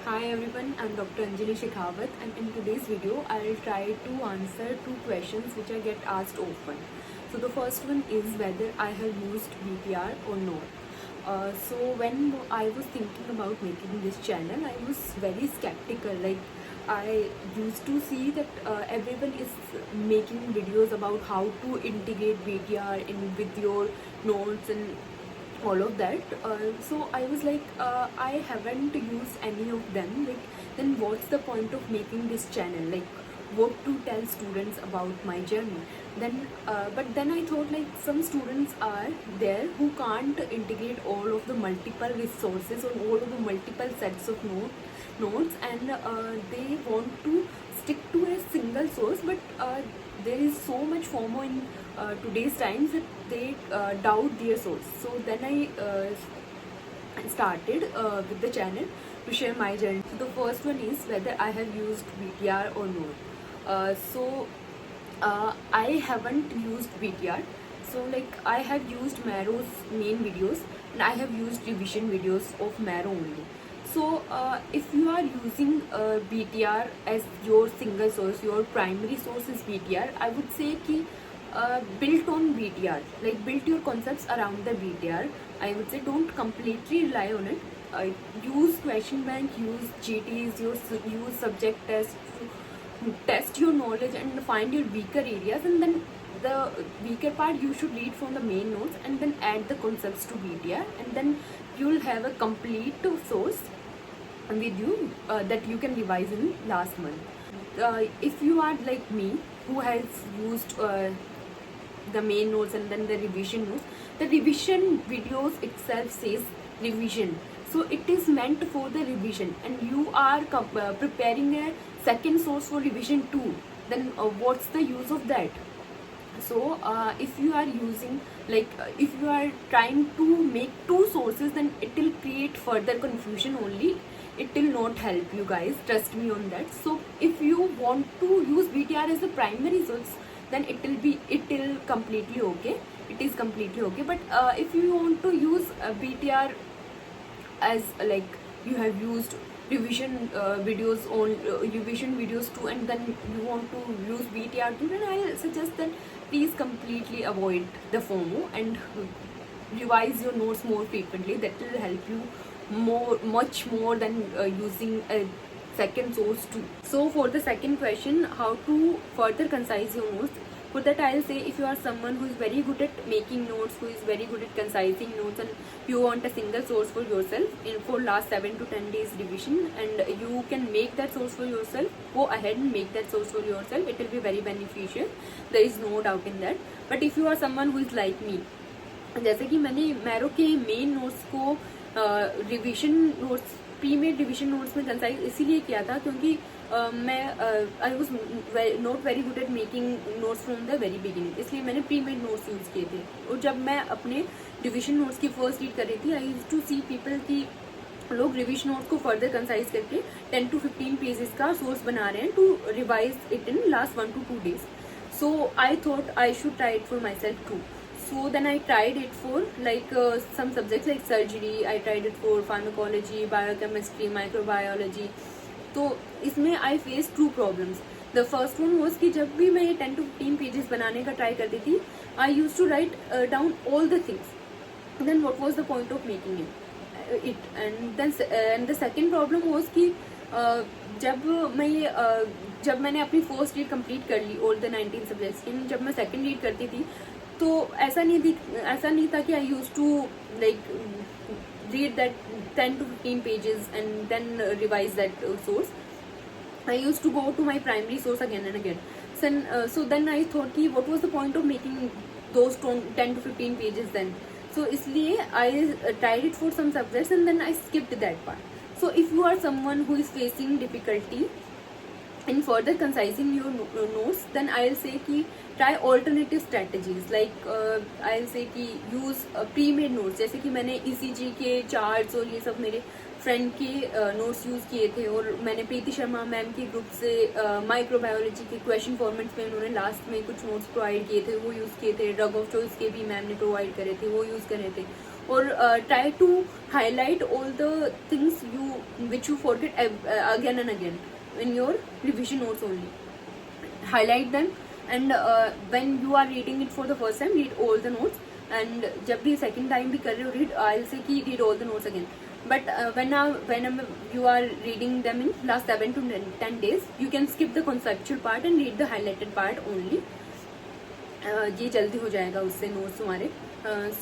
Hi everyone, I'm Dr. Anjali Shekhawat, and in today's video I'll try to answer two questions which I get asked often. So the first one is whether I have used VTR or not. So when I was thinking about making this channel, I was very skeptical. Like, I used to see that everyone is making videos about how to integrate VTR in with your notes and all of that. So I was like, I haven't used any of them. Like, then what's the point of making this channel? Like, what to tell students about my journey? But then I thought, like, some students are there who can't integrate all of the multiple resources or all of the multiple sets of notes, and they want to stick to a single source, but there is so much FOMO in today's times that they doubt their source. So then I started with the channel to share my journey. So the first one is whether I have used VTR or not. I haven't used VTR. So like, I have used Marrow's main videos, and I have used revision videos of Marrow only. So if you are using VTR as your single source, your primary source is VTR, I would say ki built on VTR, like build your concepts around the VTR. I would say don't completely rely on it. Use question bank, use GTs, use subject tests to test your knowledge and find your weaker areas, and then the weaker part you should read from the main notes and then add the concepts to VTR, and then you'll have a complete source with you that you can revise in last month. If you are like me, who has used the main notes and then the revision notes, the revision videos itself says revision, so it is meant for the revision, and you are preparing a second source for revision too. Then what's the use of that? So if you are using, like, if you are trying to make two sources, then it will create further confusion only. It will not help you guys, trust me on that. So if you want to use VTR as the primary source, then it will completely okay, it is completely okay. But if you want to use VTR as like, you have used revision videos on revision videos too, and then you want to use VTR too, then I suggest that please completely avoid the FOMO and revise your notes more frequently. That will help you much more than using a second source too. So for the second question, how to further concise your notes, for that I'll say, if you are someone who is very good at making notes, who is very good at concising notes, and you want a single source for yourself for last 7 to 10 days revision, and you can make that source for yourself, go ahead and make that source for yourself. It will be very beneficial, there is no doubt in that. But if you are someone who is like me, जैसे कि मैंने marrow के main notes को revision notes, pre made revision notes में concise इसीलिए किया था क्योंकि मैं I was not very good at making notes from the very beginning, इसलिए मैंने प्री मेड नोट्स यूज़ किए थे. और जब मैं अपने रिविजन नोट्स की फर्स्ट रीड कर रही थी, आई यूज टू सी पीपल की लोग रिविजन नोट्स को फर्दर कंसाइज करके 10 to 15 पेजेस का सोर्स बना रहे हैं to revise it in last 1 to 2 days. So I thought I should try it for myself too. So then I tried it for like some subjects like surgery. I tried it for pharmacology, biochemistry, microbiology. तो इसमें I faced two problems. The first one was कि जब भी मैं ये 10 to 15 pages बनाने का try करती थी, I used to write down all the things. Then what was the point of making it? And the second problem was कि जब मैंने अपनी फर्स्ट रीड कंप्लीट कर ली ऑल द 19 सब्जेक्ट्स की, जब मैं सेकंड रीड करती थी तो ऐसा नहीं था कि I use to like read that 10 to 15 pages and then revise that source. I used to go to my primary source again and again. So then I thought कि what was the point of making those 10 to 15 pages then? So इसलिए I tried it for some subjects and then I skipped that part. So if you are someone who is facing difficulty in further concising your notes, then I'll say कि try alternative strategies. Like I'll say कि use pre-made notes. जैसे कि मैंने ECG के charts और ये सब मेरे फ्रेंड के नोट्स यूज़ किए थे, और मैंने प्रीति शर्मा मैम के ग्रुप से माइक्रोबायोलॉजी के क्वेश्चन फॉर्मेट्स में उन्होंने लास्ट में कुछ नोट्स प्रोवाइड किए थे, वो यूज़ किए थे. ड्रग ऑफ चॉइस के भी मैम ने प्रोवाइड करे थे, वो यूज़ करे थे. or try to highlight all the things which you forget again and again in your revision notes only. Highlight them, and when you are reading it for the first time, read all the notes, and जब भी second time भी कर रहे हो read, I'll say कि read all the notes again. But when you are reading them in last 7 to 10 days, you can skip the conceptual part and read the highlighted part only. ये जल्दी हो जाएगा उससे notes तुम्हारे.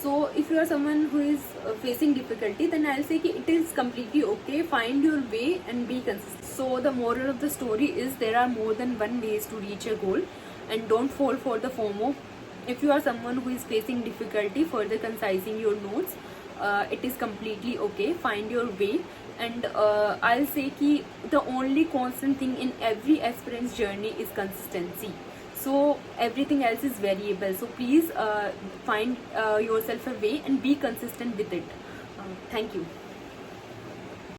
So if you are someone who is facing difficulty, then I'll say कि it is completely okay. Find your way and be consistent. So the moral of the story is there are more than one ways to reach a goal, and don't fall for the FOMO. If you are someone who is facing difficulty further concising your notes, it is completely okay. Find your way, and I'll say कि the only constant thing in every aspirant's journey is consistency. So everything else is variable. So please find yourself a way and be consistent with it. Thank you.